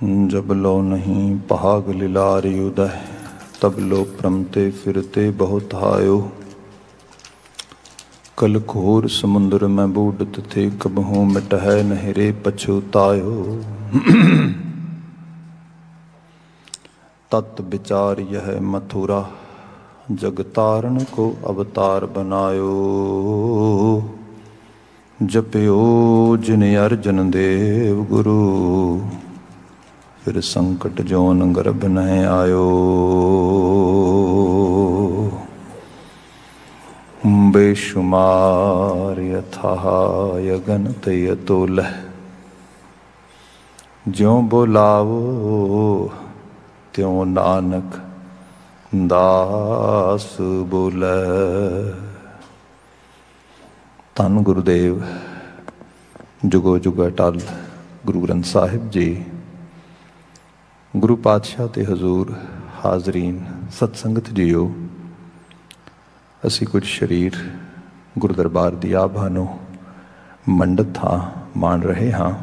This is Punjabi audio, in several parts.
जब लो नहीं पहाग लिलार उदय, तब लो प्रमते फिरते बहुत हायो। कल घोर समुद्र में बूढ़त थे, कबहू मिटह नहरे पछुतायो। तत् विचार यह मथुरा, जगतारण को अवतार बनायो। जप्यो जिन अर्जन देव गुरु, फिर संकट जोन गर्भ न आयो। बेशुमार यथाह यगनत यतुलह, ज्यों बोलावो त्यों नानक दास बोले। धन गुरुदेव जुगो जुग अटल गुरु ग्रंथ साहिब जी, गुरु पातशाह ते हजूर हाजरीन सतसंगत जीओ। असी कुछ शरीर गुरु दरबार दी आभा नूं मंडत हाँ, मान रहे हाँ,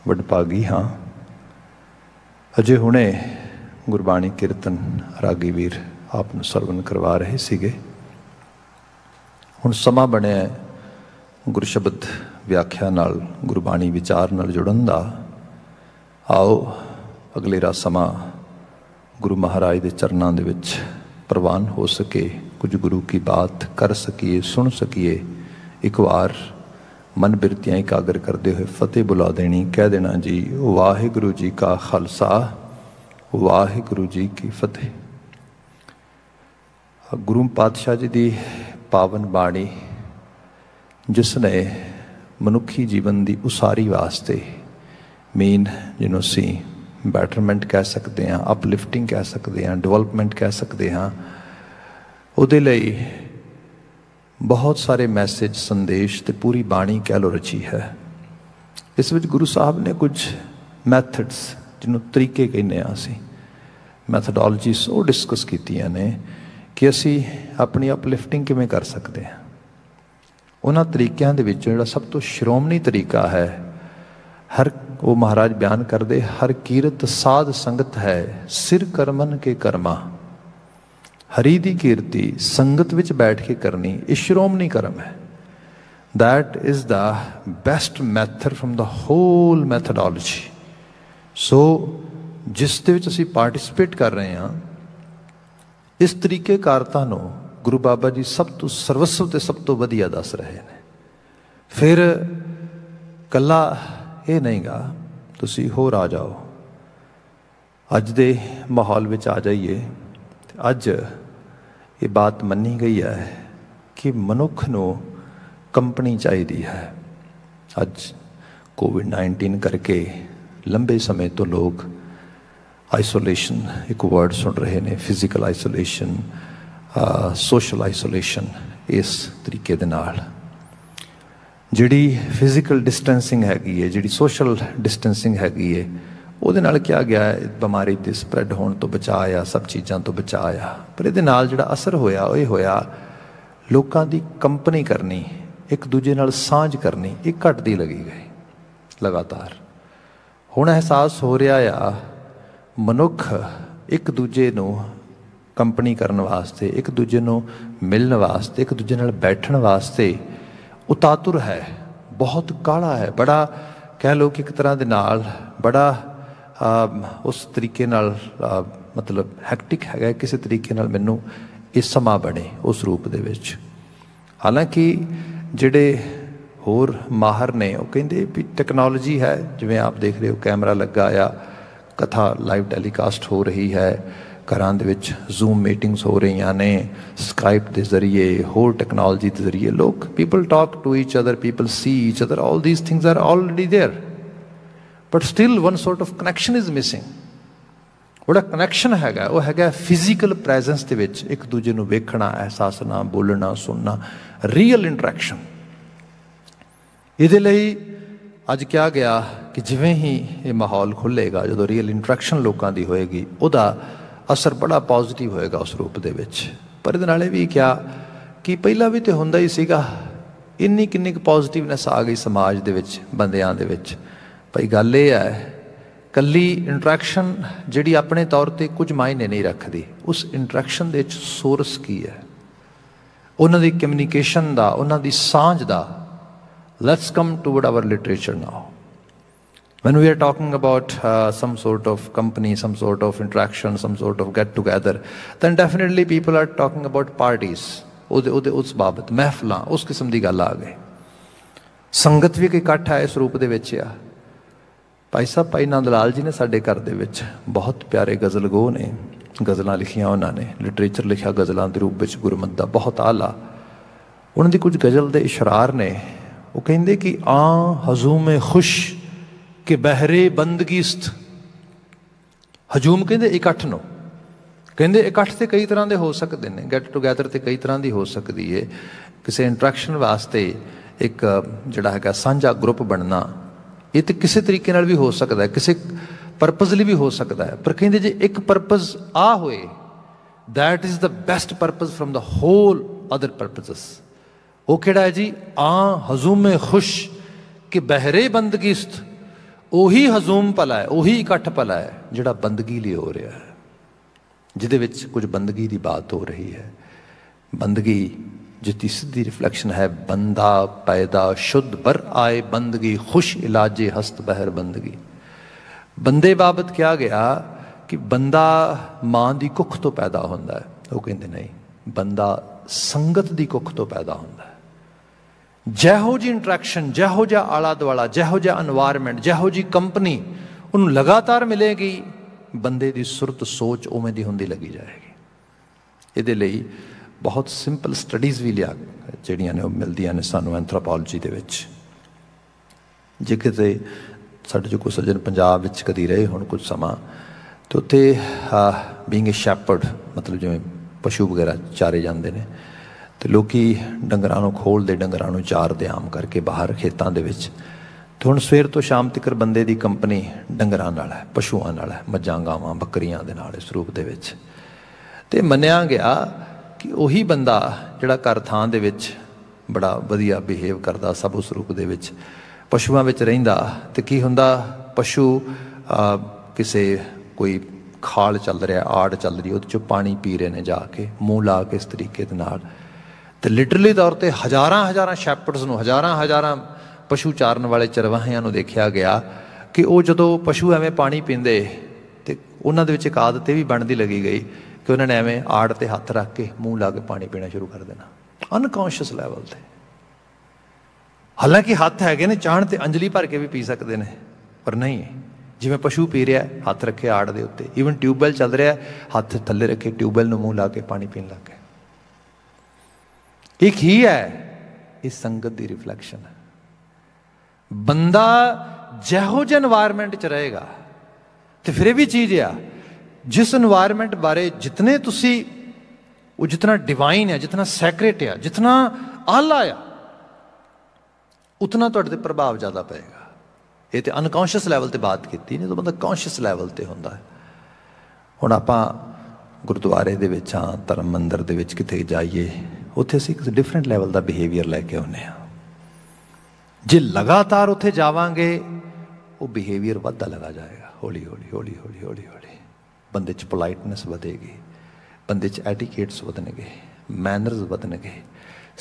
वडभागी हाँ। अजे हुणे गुरबाणी कीर्तन रागी वीर आप नूं सरवण करवा रहे सीगे। हुण समा बनिया गुरु शब्द व्याख्या नाल, गुरबाणी विचार नाल जुड़न दा। आओ अगलेरा समा गुरु महाराज के चरणों दे विच प्रवान हो सके, कुछ गुरु की बात कर सकीए, सुन सकीए। एक बार मन बिरतियाँ एकाग्र करते हुए फतेह बुला देनी, कह देना जी वाहिगुरु जी का खालसा, वाहिगुरु जी की फतेह। गुरु पातशाह जी की पावन बाणी, जिसने मनुखी जीवन की उसारी वास्ते मेन जिन्हों सी बैटरमेंट कह सकते हैं, अपलिफ्टिंग कह सकते हैं, डिवेलपमेंट कह सकते हैं, उहदे लई बहुत सारे मैसेज संदेश ते पूरी बाणी कह लो रची है। इस विच गुरु साहब ने कुछ मैथड्स जिन्हों तरीके कहने असी मैथडोलॉजीज वो डिस्कस कीतियां ने कि असी अपनी अपलिफ्टिंग किवें कर सकते हैं। उन्हां तरीकों दे विच जिहड़ा सब तो श्रोमणी तरीका है, हर वो महाराज बयान करते, हर कीरत साध संगत है, सिर करमन के कर्मा। हरी दी कीर्ति संगत विच बैठ के करनी, ये श्रोमणी कर्म है। That is the best method from the whole methodology. So जिस दे विच असीं पार्टिसिपेट कर रहे हैं, इस तरीके कारता नूं गुरु बाबा जी सब तो सर्वस्व ते सब तो वधिया दस रहे हैं। फिर कला ये नहीं गा तुसी होर आ जाओ, अज दे माहौल विच आ जाइए। अज ये बात मनी गई है कि मनुख नूं कंपनी चाहिदी है। अज कोविड-19 करके लंबे समय तो लोग आइसोलेशन, एक वर्ड सुन रहे हैं, फिजिकल आइसोलेशन, सोशल आइसोलेशन। इस तरीके दे नाल जिहड़ी फिजिकल डिस्टेंसिंग हैगी है, जिहड़ी सोशल डिस्टेंसिंग हैगी है, ਉਹਦੇ ਨਾਲ क्या गया है बीमारी के स्प्रैड होने तो बचाया, सब चीज़ों तो बचाया। पर ये नाल जिहड़ा असर होया वो होया लोगों की कंपनी करनी, एक दूजे नाल सांझ करनी, ये घटती लगी गई लगातार। हुण एहसास हो रहा आ मनुख एक दूजे नूं कंपनी करन वास्ते, एक दूजे नूं मिलण वास्ते, एक दूजे नाल बैठण वास्ते उतातुर है, बहुत काला है, बड़ा कह लो कि एक तरह के नाल बड़ा उस तरीके नाल मतलब हैक्टिक है, किसी तरीके नाल मैनू ये समा बने उस रूप दे विच। हालांकि जिहड़े होर माहर ने वो कहिंदे भी टैक्नोलॉजी है, जिवें आप देख रहे हो कैमरा लगा आ, कथा लाइव टैलीकास्ट हो रही है, घरां दे विच जूम मीटिंग्स हो रही ने, स्काइप के जरिए, होर टैक्नोलॉजी के जरिए लोग people talk to each other, people see each other, all these things are already there, but still one sort of connection is missing. वो कनैक्शन हैगा वो हैगा फिजिकल प्रैजेंस के विच, एक दूजे नूं वेखना, एहसासना, बोलना, सुनना, रियल इंटरैक्शन। इहदे लई अज क्या गया कि जिवें ही ये माहौल खुलेगा, जो रियल इंटरैक्शन लोगों की होएगी, उहदा असर बड़ा पॉजिटिव होएगा उस रूप दे विच। पर इहदे नाले भी क्या कि पहला भी तो हुंदा ही सीगा, इन्नी किन्नी पॉजिटिवनैस आ गई समाज दे विच, बंदियां दे विच। भाई गल ये है ਕੱਲੀ ਇੰਟਰੈਕਸ਼ਨ ਜਿਹੜੀ ਆਪਣੇ ਤੌਰ 'ਤੇ ਕੁਝ ਮਾਇਨੇ ਨਹੀਂ ਰੱਖਦੀ, ਉਸ ਇੰਟਰੈਕਸ਼ਨ ਦੇ ਵਿੱਚ ਸੋਰਸ ਕੀ ਹੈ, ਉਹਨਾਂ ਦੀ ਕਮਿਊਨੀਕੇਸ਼ਨ ਦਾ, ਉਹਨਾਂ ਦੀ ਸਾਂਝ ਦਾ। Let's come toward our literature now. When we are talking about some sort of company, some sort of interaction, some sort of get together, then definitely people are talking about parties. ਉਹਦੇ ਉਸ ਬਾਬਤ ਮਹਿਫਲਾਂ, ਉਸ ਕਿਸਮ ਦੀ ਗੱਲ ਆ ਗਈ। ਸੰਗਤ ਵੀ ਇੱਕ ਇਕੱਠ ਹੈ ਇਸ ਰੂਪ ਦੇ ਵਿੱਚ ਆ। ਭਾਈ ਸਾਹਿਬ ਭਾਈ ਨੰਦ ਲਾਲ ਜੀ ਨੇ ਸਾਡੇ ਘਰ ਦੇ ਵਿੱਚ ਬਹੁਤ ਪਿਆਰੇ ਗਜ਼ਲ ਗੋ ਨੇ, ਗਜ਼ਲਾਂ ਲਿਖੀਆਂ ਉਹਨਾਂ ਨੇ, ਲਿਟਰੇਚਰ ਲਿਖਿਆ ਗਜ਼ਲਾਂ ਦੇ ਰੂਪ ਵਿੱਚ ਗੁਰਮਤਿ ਦਾ ਬਹੁਤ ਆਲਾ। ਉਹਨਾਂ ਦੀ ਕੁਝ ਗਜ਼ਲ ਦੇ ਇਸ਼ਰਾਰ ਨੇ, ਉਹ ਕਹਿੰਦੇ ਕਿ ਆ ਹਜ਼ੂਮ ਖੁਸ਼ ਕਿ ਬਹਿਰੇ ਬੰਦਗੀਸਤ। ਹਜੂਮ ਕਹਿੰਦੇ ਇਕੱਠ ਨੂੰ, ਕਹਿੰਦੇ ਇਕੱਠ ਤੇ ਕਈ ਤਰ੍ਹਾਂ ਦੇ ਹੋ ਸਕਦੇ ਨੇ, ਗੈਟ ਟੂਗੈਦਰ ਤੇ ਕਈ ਤਰ੍ਹਾਂ ਦੀ ਹੋ ਸਕਦੀ ਹੈ। ਕਿਸੇ ਇੰਟਰੈਕਸ਼ਨ ਵਾਸਤੇ ਇੱਕ ਜਿਹੜਾ ਹੈਗਾ ਸਾਂਝਾ ਗਰੁੱਪ ਬਣਨਾ, ਇਹ ਤਾਂ ਕਿਸੇ ਤਰੀਕੇ ਨਾਲ ਵੀ ਹੋ ਸਕਦਾ ਹੈ, ਕਿਸੇ ਪਰਪਜ਼ ਲਈ ਵੀ ਹੋ ਸਕਦਾ ਹੈ। ਪਰ ਕਹਿੰਦੇ ਜੇ ਇੱਕ ਪਰਪਜ਼ ਆ ਹੋਏ, that is the best purpose from the whole other purposes. ਉਹ ਕਿਹੜਾ ਹੈ ਜੀ? ਆ ਹਜ਼ੂਮ ਖੁਸ਼ ਕਿ ਬਹਿਰੇ ਬੰਦਗੀਸਤ। ਉਹੀ ਹਜ਼ੂਮ ਭਲਾ ਹੈ, ਉਹੀ ਇਕੱਠ ਭਲਾ ਹੈ ਜਿਹੜਾ ਬੰਦਗੀ ਲਈ ਹੋ ਰਿਹਾ ਹੈ, ਜਿਹਦੇ ਵਿੱਚ ਕੁਝ ਬੰਦਗੀ ਦੀ ਬਾਤ ਹੋ ਰਹੀ ਹੈ। ਬੰਦਗੀ ਜਿਸਦੀ ਸਿੱਧੀ ਰਿਫਲੈਕਸ਼ਨ ਹੈ, ਬੰਦਾ ਪੈਦਾ ਸ਼ੁੱਧ ਬਰ ਆਏ ਬੰਦਗੀ, ਖੁਸ਼ ਇਲਾਜੇ ਹਸਤ ਬਹਿਰ ਬੰਦਗੀ। ਬੰਦੇ ਬਾਬਤ ਕਿਹਾ ਗਿਆ ਕਿ ਬੰਦਾ ਮਾਂ ਦੀ ਕੁੱਖ ਤੋਂ ਪੈਦਾ ਹੁੰਦਾ ਹੈ। ਉਹ ਕਹਿੰਦੇ ਨਹੀਂ, ਬੰਦਾ ਸੰਗਤ ਦੀ ਕੁੱਖ ਤੋਂ ਪੈਦਾ ਹੁੰਦਾ ਹੈ। ਜਿਹੋ ਜਿਹੀ ਇੰਟਰੈਕਸ਼ਨ, ਜਿਹੋ ਜਿਹਾ ਆਲਾ ਦੁਆਲਾ, ਜਿਹੋ ਜਿਹਾ ਇਨਵਾਇਰਮੈਂਟ, ਜਿਹੋ ਜਿਹੀ ਕੰਪਨੀ ਉਹਨੂੰ ਲਗਾਤਾਰ ਮਿਲੇਗੀ, ਬੰਦੇ ਦੀ ਸੁਰਤ ਸੋਚ ਉਵੇਂ ਦੀ ਹੁੰਦੀ ਲੱਗੀ ਜਾਏਗੀ। ਇਹਦੇ ਲਈ ਬਹੁਤ ਸਿੰਪਲ ਸਟੱਡੀਜ਼ ਵੀ ਲਿਆ ਜਿਹੜੀਆਂ ਨੇ ਉਹ ਮਿਲਦੀਆਂ ਨੇ ਸਾਨੂੰ ਐਂਥਰੋਪੋਲੋਜੀ ਦੇ ਵਿੱਚ। ਜੇ ਕਿਤੇ ਸਾਡੇ 'ਚੋਂ ਕੋਈ ਸੱਜਣ ਪੰਜਾਬ ਵਿੱਚ ਕਦੀ ਰਹੇ ਹੁਣ ਕੁਝ ਸਮਾਂ, ਅਤੇ ਉੱਥੇ ਬੀਇੰਗ ਏ ਸ਼ੈਪਰਡ, ਮਤਲਬ ਜਿਵੇਂ ਪਸ਼ੂ ਵਗੈਰਾ ਚਾਰੇ ਜਾਂਦੇ ਨੇ, ਅਤੇ ਲੋਕ ਡੰਗਰਾਂ ਨੂੰ ਖੋਲ੍ਹਦੇ, ਡੰਗਰਾਂ ਨੂੰ ਚਾਰਦੇ ਆਮ ਕਰਕੇ ਬਾਹਰ ਖੇਤਾਂ ਦੇ ਵਿੱਚ। ਅਤੇ ਹੁਣ ਸਵੇਰ ਤੋਂ ਸ਼ਾਮ ਤੱਕ ਬੰਦੇ ਦੀ ਕੰਪਨੀ ਡੰਗਰਾਂ ਨਾਲ ਹੈ, ਪਸ਼ੂਆਂ ਨਾਲ ਹੈ, ਮੱਝਾਂ ਗਾਵਾਂ ਬੱਕਰੀਆਂ ਦੇ ਨਾਲ ਇਸ ਰੂਪ ਦੇ ਵਿੱਚ। ਅਤੇ ਮੰਨਿਆ ਗਿਆ ਕਿ ਉਹੀ ਬੰਦਾ ਜਿਹੜਾ ਘਰ ਥਾਂ ਦੇ ਵਿੱਚ ਬੜਾ ਵਧੀਆ ਬਿਹੇਵ ਕਰਦਾ, ਸਭ ਉਸ ਰੂਪ ਦੇ ਵਿੱਚ ਪਸ਼ੂਆਂ ਵਿੱਚ ਰਹਿੰਦਾ, ਅਤੇ ਕੀ ਹੁੰਦਾ, ਪਸ਼ੂ ਕਿਸੇ ਕੋਈ ਖਾਲ ਚੱਲ ਰਿਹਾ, ਆੜ ਚੱਲ ਰਹੀ, ਉਹਦੇ 'ਚੋਂ ਪਾਣੀ ਪੀ ਰਹੇ ਨੇ ਜਾ ਕੇ, ਮੂੰਹ ਲਾ ਕੇ ਇਸ ਤਰੀਕੇ ਦੇ ਨਾਲ। ਅਤੇ ਲਿਟਰਲੀ ਤੌਰ 'ਤੇ ਹਜ਼ਾਰਾਂ ਸ਼ੈਪਰਡਸ ਨੂੰ, ਹਜ਼ਾਰਾਂ ਪਸ਼ੂ ਚਾਰਨ ਵਾਲੇ ਚਰਵਾਹਿਆਂ ਨੂੰ ਦੇਖਿਆ ਗਿਆ ਕਿ ਉਹ ਜਦੋਂ ਪਸ਼ੂ ਐਵੇਂ ਪਾਣੀ ਪੀਂਦੇ, ਅਤੇ ਉਹਨਾਂ ਦੇ ਵਿੱਚ ਇੱਕ ਆਦਤ ਇਹ ਵੀ ਬਣਦੀ ਲੱਗੀ ਗਈ ਕਿ ਉਹਨਾਂ ਨੇ ਐਵੇਂ ਆੜ 'ਤੇ ਹੱਥ ਰੱਖ ਕੇ ਮੂੰਹ ਲਾ ਕੇ ਪਾਣੀ ਪੀਣਾ ਸ਼ੁਰੂ ਕਰ ਦੇਣਾ, ਅਨਕੌਂਸ਼ੀਅਸ ਲੈਵਲ 'ਤੇ। ਹਾਲਾਂਕਿ ਹੱਥ ਹੈਗੇ ਨੇ, ਚਾਹਣ 'ਤੇ ਅੰਜਲੀ ਭਰ ਕੇ ਵੀ ਪੀ ਸਕਦੇ ਨੇ, ਪਰ ਨਹੀਂ, ਜਿਵੇਂ ਪਸ਼ੂ ਪੀ ਰਿਹਾ, ਹੱਥ ਰੱਖੇ ਆੜ ਦੇ ਉੱਤੇ। ਈਵਨ ਟਿਊਬਵੈੱਲ ਚੱਲ ਰਿਹਾ, ਹੱਥ ਥੱਲੇ ਰੱਖੇ ਟਿਊਬਵੈੱਲ ਨੂੰ ਮੂੰਹ ਲਾ ਕੇ ਪਾਣੀ ਪੀਣ ਲੱਗ ਗਏ। ਇੱਕ ਹੀ ਹੈ, ਇਹ ਸੰਗਤ ਦੀ ਰਿਫਲੈਕਸ਼ਨ ਹੈ। ਬੰਦਾ ਜਿਹੋ ਜਿਹੇ ਇਨਵਾਇਰਮੈਂਟ 'ਚ ਰਹੇਗਾ, ਅਤੇ ਫਿਰ ਇਹ ਵੀ ਚੀਜ਼ ਆ, ਜਿਸ ਇਨਵਾਇਰਮੈਂਟ ਬਾਰੇ ਜਿਤਨੇ ਤੁਸੀਂ, ਉਹ ਜਿਤਨਾ ਡਿਵਾਈਨ ਹੈ, ਜਿਤਨਾ ਸੈਕਰੇਟ ਆ, ਜਿਤਨਾ ਆਲਾ ਆ, ਉਤਨਾ ਤੁਹਾਡੇ 'ਤੇ ਪ੍ਰਭਾਵ ਜ਼ਿਆਦਾ ਪਏਗਾ। ਇਹ ਤਾਂ ਅਨਕੌਂਸ਼ੀਅਸ ਲੈਵਲ 'ਤੇ ਬਾਤ ਕੀਤੀ, ਨਹੀਂ ਤਾਂ ਬੰਦਾ ਕੌਂਸ਼ੀਅਸ ਲੈਵਲ 'ਤੇ ਹੁੰਦਾ ਹੈ। ਹੁਣ ਆਪਾਂ ਗੁਰਦੁਆਰੇ ਦੇ ਵਿੱਚ ਹਾਂ, ਧਰਮ ਮੰਦਰ ਦੇ ਵਿੱਚ ਕਿਤੇ ਜਾਈਏ, ਉੱਥੇ ਅਸੀਂ ਇੱਕ ਡਿਫਰੈਂਟ ਲੈਵਲ ਦਾ ਬਿਹੇਵੀਅਰ ਲੈ ਕੇ ਆਉਂਦੇ ਹਾਂ। ਜੇ ਲਗਾਤਾਰ ਉੱਥੇ ਜਾਵਾਂਗੇ, ਉਹ ਬਿਹੇਵੀਅਰ ਵੱਧਦਾ ਲਗਾ ਜਾਏਗਾ, ਹੌਲੀ ਹੌਲੀ ਬੰਦੇ 'ਚ ਪੋਲਾਈਟਨੈਸ ਵਧੇਗੀ, ਬੰਦੇ 'ਚ ਐਟੀਕੇਟਸ ਵਧਣਗੇ, ਮੈਨਰਸ ਵਧਣਗੇ,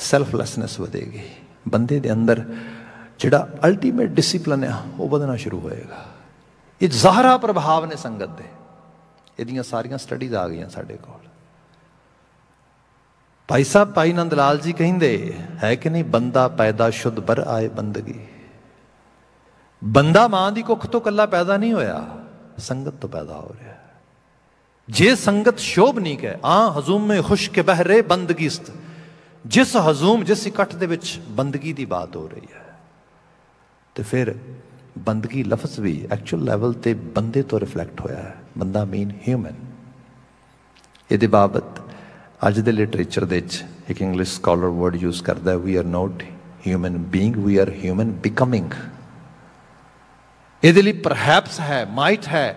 ਸੈਲਫਲੈਸਨੈਸ ਵਧੇਗੀ, ਬੰਦੇ ਦੇ ਅੰਦਰ ਜਿਹੜਾ ਅਲਟੀਮੇਟ ਡਿਸਿਪਲਿਨ ਆ ਉਹ ਵਧਣਾ ਸ਼ੁਰੂ ਹੋਏਗਾ। ਇਹ ਜ਼ਾਹਰਾ ਪ੍ਰਭਾਵ ਨੇ ਸੰਗਤ ਦੇ। ਇਹਦੀਆਂ ਸਾਰੀਆਂ ਸਟੱਡੀਜ਼ ਆ ਗਈਆਂ ਸਾਡੇ ਕੋਲ। ਭਾਈ ਸਾਹਿਬ ਭਾਈ ਨੰਦ ਲਾਲ ਜੀ ਕਹਿੰਦੇ ਹੈ ਕਿ ਨਹੀਂ, ਬੰਦਾ ਪੈਦਾ ਸ਼ੁੱਧ ਬਰ ਆਏ ਬੰਦਗੀ। ਬੰਦਾ ਮਾਂ ਦੀ ਕੁੱਖ ਤੋਂ ਇਕੱਲਾ ਪੈਦਾ ਨਹੀਂ ਹੋਇਆ, ਸੰਗਤ ਤੋਂ ਪੈਦਾ ਹੋ ਰਿਹਾ। ਜੇ ਸੰਗਤ ਸ਼ੋਭਨੀਕ ਹੈ, ਹਜ਼ੂਮ ਮੇ ਖੁਸ਼ ਕੇ ਬਹਿਰੇ ਬੰਦਗੀਸਤ, ਜਿਸ ਹਜ਼ੂਮ, ਜਿਸ ਇਕੱਠ ਦੇ ਵਿੱਚ ਬੰਦਗੀ ਦੀ ਬਾਤ ਹੋ ਰਹੀ ਹੈ, ਤੇ ਫਿਰ ਬੰਦਗੀ ਲਫ਼ਜ਼ ਵੀ ਐਕਚੁਅਲ ਲੈਵਲ 'ਤੇ ਬੰਦੇ ਤੋਂ ਰਿਫਲੈਕਟ ਹੋਇਆ ਹੈ। ਬੰਦਾ ਮੀਨ ਹਿਊਮਨ। ਇਹਦੇ ਬਾਬਤ ਅੱਜ ਦੇ ਲਿਟਰੇਚਰ ਦੇ ਵਿੱਚ ਇੱਕ ਇੰਗਲਿਸ਼ ਸਕਾਲਰ ਵਰਡ ਯੂਜ਼ ਕਰਦਾ, we are not human being, we are human becoming. ਇਹਦੇ ਲਈ ਪਰਹੈਪਸ ਹੈ, ਮਾਈਟ ਹੈ,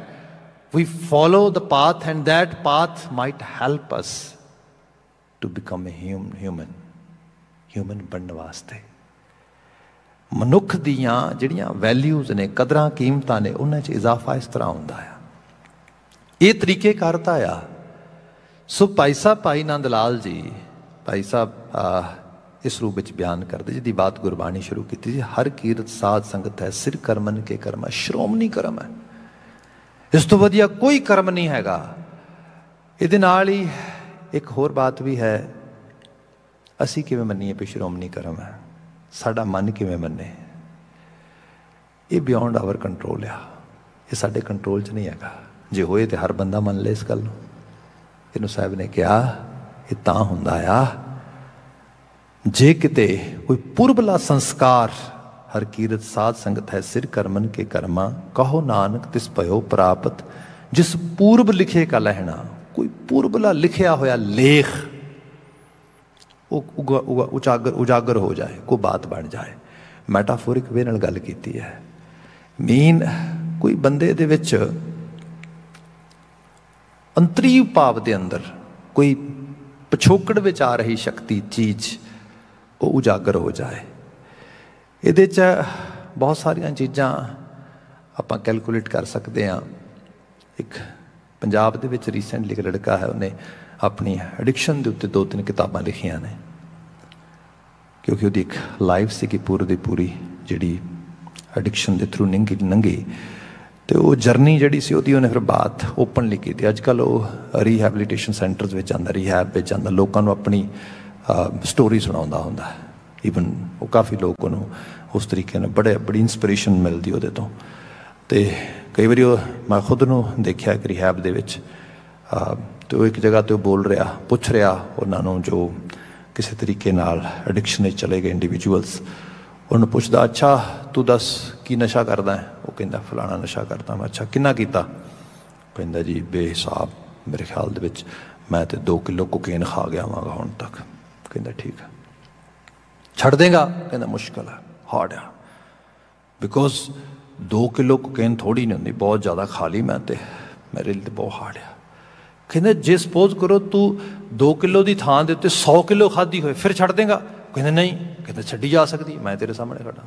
we follow the path and that path might help us to become a human ਬਣਨ ਵਾਸਤੇ। ਮਨੁੱਖ ਦੀਆਂ ਜਿਹੜੀਆਂ ਵੈਲਿਊਜ਼ ਨੇ, ਕਦਰਾਂ ਕੀਮਤਾਂ ਨੇ, ਉਹਨਾਂ 'ਚ ਇਜ਼ਾਫਾ ਇਸ ਤਰ੍ਹਾਂ ਹੁੰਦਾ ਆ। ਇਹ ਤਰੀਕੇ ਕਰਤਾ ਆ। ਸੋ ਭਾਈ ਸਾਹਿਬ, ਭਾਈ ਨੰਦ ਲਾਲ ਜੀ, ਭਾਈ ਸਾਹਿਬ ਇਸ ਰੂਪ ਵਿੱਚ ਬਿਆਨ ਕਰਦੇ, ਜਿਹਦੀ ਬਾਤ ਗੁਰਬਾਣੀ ਸ਼ੁਰੂ ਕੀਤੀ ਸੀ, ਹਰ ਕੀਰਤ ਸਾਧ ਸੰਗਤ ਹੈ, ਸਿਰ ਕਰਮਨ ਕੇ ਕਰਮਾ, ਸ਼੍ਰੋਮਣੀ ਕਰਮ ਹੈ। ਇਸ ਤੋਂ ਵਧੀਆ ਕੋਈ ਕਰਮ ਨਹੀਂ ਹੈਗਾ। ਇਹਦੇ ਨਾਲ ਹੀ ਇੱਕ ਹੋਰ ਬਾਤ ਵੀ ਹੈ, ਅਸੀਂ ਕਿਵੇਂ ਮੰਨੀਏ ਵੀ ਸ਼੍ਰੋਮਣੀ ਕਰਮ ਹੈ, ਸਾਡਾ ਮਨ ਕਿਵੇਂ ਮੰਨੇ, ਇਹ ਬਿਯੋਂਡ ਆਵਰ ਕੰਟਰੋਲ ਆ। ਇਹ ਸਾਡੇ ਕੰਟਰੋਲ 'ਚ ਨਹੀਂ ਹੈਗਾ। ਜੇ ਹੋਏ ਤਾਂ ਹਰ ਬੰਦਾ ਮੰਨ ਲਏ ਇਸ ਗੱਲ ਨੂੰ। ਇਹਨੂੰ ਸਾਹਿਬ ਨੇ ਕਿਹਾ ਇਹ ਤਾਂ ਹੁੰਦਾ ਆ ਜੇ ਕਿਤੇ ਕੋਈ ਪੁਰਬਲਾ ਸੰਸਕਾਰ, ਹਰ ਕੀਰਤ ਸਾਧ ਸੰਗਤ ਹੈ, ਸਿਰ ਕਰਮਨ ਕੇ ਕਰਮਾ, ਕਹੋ ਨਾਨਕ ਤਿਸ ਭਇਓ ਪ੍ਰਾਪਤ, ਜਿਸ ਪੂਰਬ ਲਿਖੇ ਕਾ ਲਹਿਣਾ। ਕੋਈ ਪੂਰਬਲਾ ਲਿਖਿਆ ਹੋਇਆ ਲੇਖ ਉਹ ਉਜਾਗਰ ਹੋ ਜਾਏ, ਕੋਈ ਬਾਤ ਬਣ ਜਾਏ। ਮੈਟਾਫੋਰਿਕ ਵੇ ਨਾਲ ਗੱਲ ਕੀਤੀ ਹੈ। ਮੀਨ ਕੋਈ ਬੰਦੇ ਦੇ ਵਿੱਚ ਅੰਤਰੀ ਭਾਵ ਦੇ ਅੰਦਰ ਕੋਈ ਪਿਛੋਕੜ ਵਿੱਚ ਆ ਰਹੀ ਸ਼ਕਤੀ, ਚੀਜ਼, ਉਹ ਉਜਾਗਰ ਹੋ ਜਾਏ। ਇਹਦੇ 'ਚ ਬਹੁਤ ਸਾਰੀਆਂ ਚੀਜ਼ਾਂ ਆਪਾਂ ਕੈਲਕੂਲੇਟ ਕਰ ਸਕਦੇ ਹਾਂ। ਇੱਕ ਪੰਜਾਬ ਦੇ ਵਿੱਚ ਰੀਸੈਂਟਲੀ ਇੱਕ ਲੜਕਾ ਹੈ, ਉਹਨੇ ਆਪਣੀ ਐਡਿਕਸ਼ਨ ਦੇ ਉੱਤੇ 2-3 ਕਿਤਾਬਾਂ ਲਿਖੀਆਂ ਨੇ, ਕਿਉਂਕਿ ਉਹਦੀ ਇੱਕ ਲਾਈਫ ਸੀ ਕਿ ਪੂਰੀ ਦੀ ਪੂਰੀ ਜਿਹੜੀ ਐਡਿਕਸ਼ਨ ਦੇ ਥਰੂ ਲੰਘੀ, ਅਤੇ ਉਹ ਜਰਨੀ ਜਿਹੜੀ ਸੀ ਉਹਦੀ ਉਹਨੇ ਫਿਰ ਬਾਤ ਓਪਨਲੀ ਕੀਤੀ। ਅੱਜ ਕੱਲ੍ਹ ਉਹ ਰੀਹੈਬਲੀਟੇਸ਼ਨ ਸੈਂਟਰਸ ਵਿੱਚ ਜਾਂਦਾ, ਰੀਹੈਬ ਵਿੱਚ ਜਾਂਦਾ, ਲੋਕਾਂ ਨੂੰ ਆਪਣੀ ਸਟੋਰੀ ਸੁਣਾਉਂਦਾ ਹੁੰਦਾ। ਈਵਨ ਉਹ ਕਾਫੀ ਲੋਕ ਉਹਨੂੰ ਉਸ ਤਰੀਕੇ ਨਾਲ ਬੜੀ ਇੰਸਪੀਰੇਸ਼ਨ ਮਿਲਦੀ ਉਹਦੇ ਤੋਂ। ਅਤੇ ਕਈ ਵਾਰੀ ਉਹ ਮੈਂ ਖੁਦ ਨੂੰ ਦੇਖਿਆ ਕਿ ਰਿਹੈਬ ਦੇ ਵਿੱਚ, ਅਤੇ ਉਹ ਇੱਕ ਜਗ੍ਹਾ 'ਤੇ ਉਹ ਬੋਲ ਰਿਹਾ, ਪੁੱਛ ਰਿਹਾ ਉਹਨਾਂ ਨੂੰ ਜੋ ਕਿਸੇ ਤਰੀਕੇ ਨਾਲ ਐਡਿਕਸ਼ਨ ਵਿੱਚ ਚਲੇ ਗਏ ਇੰਡੀਵਿਜੂਅਲਸ। ਉਹਨੂੰ ਪੁੱਛਦਾ, ਅੱਛਾ ਤੂੰ ਦੱਸ ਕੀ ਨਸ਼ਾ ਕਰਦਾ ਹੈ? ਉਹ ਕਹਿੰਦਾ ਫਲਾਣਾ ਨਸ਼ਾ ਕਰਦਾ ਮੈਂ। ਅੱਛਾ ਕਿੰਨਾ ਕੀਤਾ? ਕਹਿੰਦਾ ਜੀ ਬੇਹਿਸਾਬ, ਮੇਰੇ ਖਿਆਲ ਦੇ ਵਿੱਚ ਮੈਂ ਤਾਂ 2 ਕਿਲੋ ਕੋਕੇਨ ਖਾ ਗਿਆ ਵਾਂਗਾ ਹੁਣ ਤੱਕ। ਕਹਿੰਦਾ ਠੀਕ ਹੈ, ਛੱਡ ਦੇਗਾ? ਕਹਿੰਦਾ ਮੁਸ਼ਕਿਲ ਹੈ, ਹਾਰਡ ਆ, ਬਿਕੋਜ਼ 2 ਕਿਲੋ ਕੋਕੇਨ ਥੋੜ੍ਹੀ ਨਹੀਂ ਹੁੰਦੀ, ਬਹੁਤ ਜ਼ਿਆਦਾ ਖਾ ਲਈ ਮੈਂ, ਅਤੇ ਮੇਰੇ ਲਈ ਤਾਂ ਬਹੁਤ ਹਾਰਡ ਆ। ਕਹਿੰਦਾ ਜੇ ਸਪੋਜ਼ ਕਰੋ ਤੂੰ 2 ਕਿਲੋ ਦੀ ਥਾਂ ਦੇ ਉੱਤੇ 100 ਕਿਲੋ ਖਾਧੀ ਹੋਏ, ਫਿਰ ਛੱਡ ਦੇਗਾ? ਕਹਿੰਦਾ ਨਹੀਂ। ਕਹਿੰਦਾ ਛੱਡੀ ਜਾ ਸਕਦੀ, ਮੈਂ ਤੇਰੇ ਸਾਹਮਣੇ ਖੜਾ,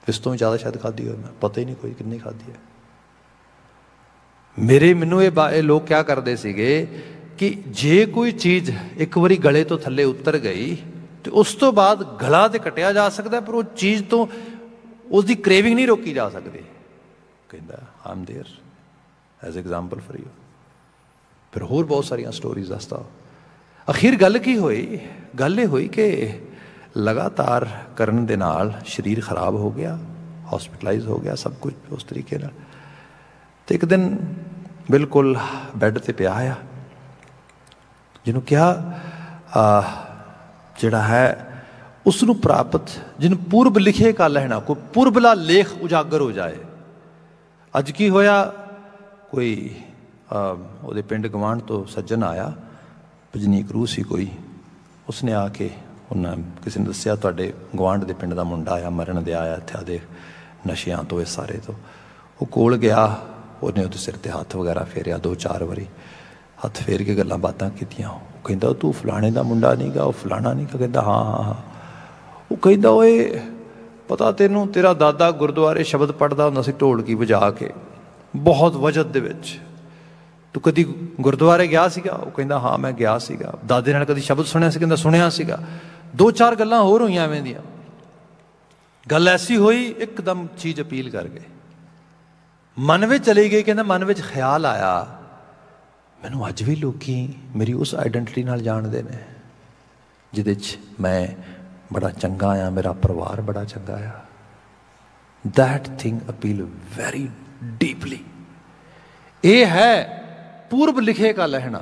ਇਸ ਤੋਂ ਵੀ ਜ਼ਿਆਦਾ ਸ਼ਾਇਦ ਖਾਧੀ ਹੋਏ, ਮੈਂ ਪਤਾ ਹੀ ਨਹੀਂ ਕੋਈ ਕਿੰਨੀ ਖਾਧੀ ਹੈ। ਮੈਨੂੰ ਇਹ ਲੋਕ ਕਿਆ ਕਰਦੇ ਸੀਗੇ ਕਿ ਜੇ ਕੋਈ ਚੀਜ਼ ਇੱਕ ਵਾਰੀ ਗਲੇ ਤੋਂ ਥੱਲੇ ਉਤਰ ਗਈ ਤੇ ਉਸ ਤੋਂ ਬਾਅਦ ਗਲਾ ਤੇ ਕੱਟਿਆ ਜਾ ਸਕਦਾ, ਪਰ ਉਹ ਚੀਜ਼ ਤੋਂ ਉਸਦੀ ਕ੍ਰੇਵਿੰਗ ਨਹੀਂ ਰੋਕੀ ਜਾ ਸਕਦੀ। ਕਹਿੰਦਾ ਆਮ there as example for you. ਫਿਰ ਹੋਰ ਬਹੁਤ ਸਾਰੀਆਂ ਸਟੋਰੀਜ਼ ਦੱਸਦਾ। ਅਖੀਰ ਗੱਲ ਕੀ ਹੋਈ? ਗੱਲ ਇਹ ਹੋਈ ਕਿ ਲਗਾਤਾਰ ਕਰਨ ਦੇ ਨਾਲ ਸਰੀਰ ਖਰਾਬ ਹੋ ਗਿਆ, ਹੌਸਪੀਟਲਾਈਜ਼ ਹੋ ਗਿਆ, ਸਭ ਕੁਝ ਉਸ ਤਰੀਕੇ ਨਾਲ। ਅਤੇ ਇੱਕ ਦਿਨ ਬਿਲਕੁਲ ਬੈੱਡ 'ਤੇ ਪਿਆ ਆ, ਜਿਹਨੂੰ ਕਿਹਾ ਜਿਹੜਾ ਹੈ ਉਸ ਨੂੰ ਪ੍ਰਾਪਤ, ਜਿਹਨੂੰ ਪੂਰਬ ਲਿਖੇ ਕਾ ਲਹਿਣਾ, ਕੋਈ ਪੂਰਬਲਾ ਲੇਖ ਉਜਾਗਰ ਹੋ ਜਾਏ। ਅੱਜ ਕੀ ਹੋਇਆ, ਕੋਈ ਉਹਦੇ ਪਿੰਡ ਗਵਾਂਢ ਤੋਂ ਸੱਜਣ ਆਇਆ, ਭਜਨੀਕ ਰੂਹ ਸੀ ਕੋਈ, ਉਸਨੇ ਆ ਕੇ ਉਹਨਾਂ ਕਿਸੇ ਨੇ ਦੱਸਿਆ ਤੁਹਾਡੇ ਗਵਾਂਢ ਦੇ ਪਿੰਡ ਦਾ ਮੁੰਡਾ ਆਇਆ, ਮਰਨ ਦੇ ਆਇਆ ਇੱਥੇ ਆਦੇ ਨਸ਼ਿਆਂ ਤੋਂ, ਇਸ ਸਾਰੇ ਤੋਂ। ਉਹ ਕੋਲ ਗਿਆ, ਉਹਨੇ ਉਹਦੇ ਸਿਰ 'ਤੇ ਹੱਥ ਵਗੈਰਾ ਫੇਰਿਆ 2-4 ਵਾਰੀ, ਹੱਥ ਫੇਰ ਕੇ ਗੱਲਾਂ ਬਾਤਾਂ ਕੀਤੀਆਂ। ਉਹ ਕਹਿੰਦਾ ਤੂੰ ਫਲਾਣੇ ਦਾ ਮੁੰਡਾ ਨਹੀਂ ਗਾ, ਉਹ ਫਲਾਣਾ ਨਹੀਂ ਗਾ? ਕਹਿੰਦਾ ਹਾਂ ਹਾਂ ਹਾਂ। ਉਹ ਕਹਿੰਦਾ ਓਏ ਪਤਾ ਤੈਨੂੰ, ਤੇਰਾ ਦਾਦਾ ਗੁਰਦੁਆਰੇ ਸ਼ਬਦ ਪੜ੍ਹਦਾ ਹੁੰਦਾ ਸੀ ਢੋਲਕੀ ਵਜਾ ਕੇ, ਬਹੁਤ ਵਜਦ ਦੇ ਵਿੱਚ। ਤੂੰ ਕਦੀ ਗੁਰਦੁਆਰੇ ਗਿਆ ਸੀਗਾ? ਉਹ ਕਹਿੰਦਾ ਹਾਂ ਮੈਂ ਗਿਆ ਸੀਗਾ। ਦਾਦੇ ਨਾਲ ਕਦੀ ਸ਼ਬਦ ਸੁਣਿਆ ਸੀ? ਕਹਿੰਦਾ ਸੁਣਿਆ ਸੀਗਾ। 2-4 ਗੱਲਾਂ ਹੋਰ ਹੋਈਆਂ ਐਵੇਂ ਦੀਆਂ। ਗੱਲ ਐਸੀ ਹੋਈ, ਇੱਕਦਮ ਚੀਜ਼ ਅਪੀਲ ਕਰ ਗਏ, ਮਨ ਵਿੱਚ ਚਲੀ ਗਈ। ਕਹਿੰਦਾ ਮਨ ਵਿੱਚ ਖਿਆਲ ਆਇਆ, ਮੈਨੂੰ ਅੱਜ ਵੀ ਲੋਕੀ ਮੇਰੀ ਉਸ ਆਈਡੈਂਟਿਟੀ ਨਾਲ ਜਾਣਦੇ ਨੇ ਜਿਹਦੇ 'ਚ ਮੈਂ ਬੜਾ ਚੰਗਾ ਆ, ਮੇਰਾ ਪਰਿਵਾਰ ਬੜਾ ਚੰਗਾ ਆ। That thing appeal very deeply. ਇਹ ਹੈ ਪੂਰਬ ਲਿਖੇ ਕਾ ਲਹਿਣਾ।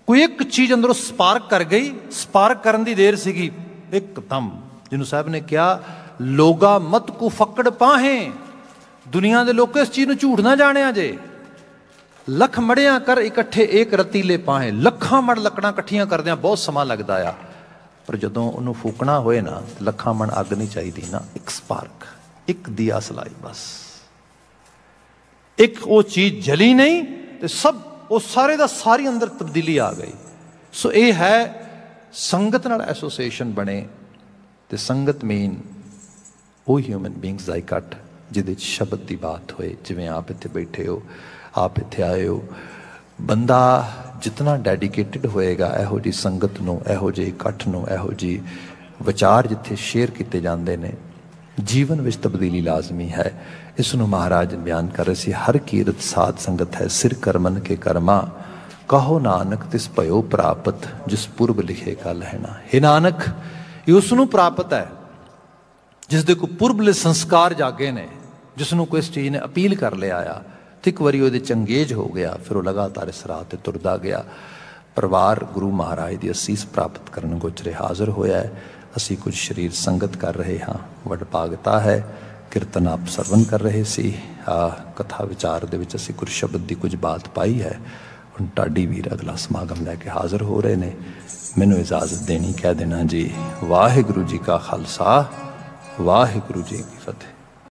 ਕੋਈ ਇੱਕ ਚੀਜ਼ ਅੰਦਰੋਂ ਸਪਾਰਕ ਕਰ ਗਈ, ਸਪਾਰਕ ਕਰਨ ਦੀ ਦੇਰ ਸੀਗੀ ਇੱਕਦਮ, ਜਿਹਨੂੰ ਸਾਹਿਬ ਨੇ ਕਿਹਾ ਲੋਗਾ ਮਤ ਕੋ ਫੱਕੜ ਪਾਹੇ। ਦੁਨੀਆ ਦੇ ਲੋਕ ਇਸ ਚੀਜ਼ ਨੂੰ ਝੂਠ ਨਾ ਜਾਣਿਆ ਜੇ। ਲੱਖ ਮੜਿਆਂ ਕਰ ਇਕੱਠੇ ਏਕ ਰਤੀਲੇ ਪਾਹੇ। ਲੱਖਾਂ ਮੜ ਲੱਕੜਾਂ ਇਕੱਠੀਆਂ ਕਰਦਿਆਂ ਬਹੁਤ ਸਮਾਂ ਲੱਗਦਾ ਆ, ਪਰ ਜਦੋਂ ਉਹਨੂੰ ਫੂਕਣਾ ਹੋਏ ਨਾ, ਲੱਖਾਂ ਮਣ ਅੱਗ ਨਹੀਂ ਚਾਹੀਦੀ ਨਾ, ਇੱਕ ਸਪਾਰਕ, ਇੱਕ ਦੀਆ ਸਲਾਈ ਬਸ। ਇੱਕ ਉਹ ਚੀਜ਼ ਜਲੀ ਨਹੀਂ ਤੇ ਸਭ ਉਹ ਸਾਰੇ ਦਾ ਸਾਰੀ ਅੰਦਰ ਤਬਦੀਲੀ ਆ ਗਈ। ਸੋ ਇਹ ਹੈ ਸੰਗਤ ਨਾਲ ਐਸੋਸੀਏਸ਼ਨ ਬਣੇ, ਤੇ ਸੰਗਤ ਮੇਨ वो ह्यूमन बींग्स का इकट्ठ जिहदे च शब्द की बात होए, जिवें आप इत्थे बैठे हो, आप इत्थे आए हो। बंदा जितना डेडिकेटेड होएगा इहो जी संगत नूं, इहो जे इकट्ठ नूं, इहो जी विचार जिथे शेयर किए जाते हैं, जीवन में तब्दीली लाजमी है। इसनों महाराज बयान कर रहे थे, हर कीरत साध संगत है, सिर करमन के कर्मा, कहो नानक तिस भयो प्राप्त, जिस पूर्व लिखे का लहना। हे नानक, ये उसनों प्राप्त है जिसके कोई पूर्वले संस्कार जागे ने, जिसनों कोई इस चीज़ ने अपील कर लिया आ, तो एक बारी वो चंगेज हो गया, फिर वो लगातार इस राह पर तुरदा गया। परिवार गुरु महाराज की असीस प्राप्त करने गोचरे हाजिर होया है। असी कुछ शरीर संगत कर रहे हाँ, वडभागता है। कीर्तन आप सरवण कर रहे सी, कथा विचार दे विच असी कुछ शब्द की कुछ बात पाई है। हुण टाडी वीर अगला समागम लैके हाजिर हो रहे ने। मैनू इजाजत देनी, कह देना जी, वाहिगुरू जी का खालसा, वाहिगुरू जी की फतेह।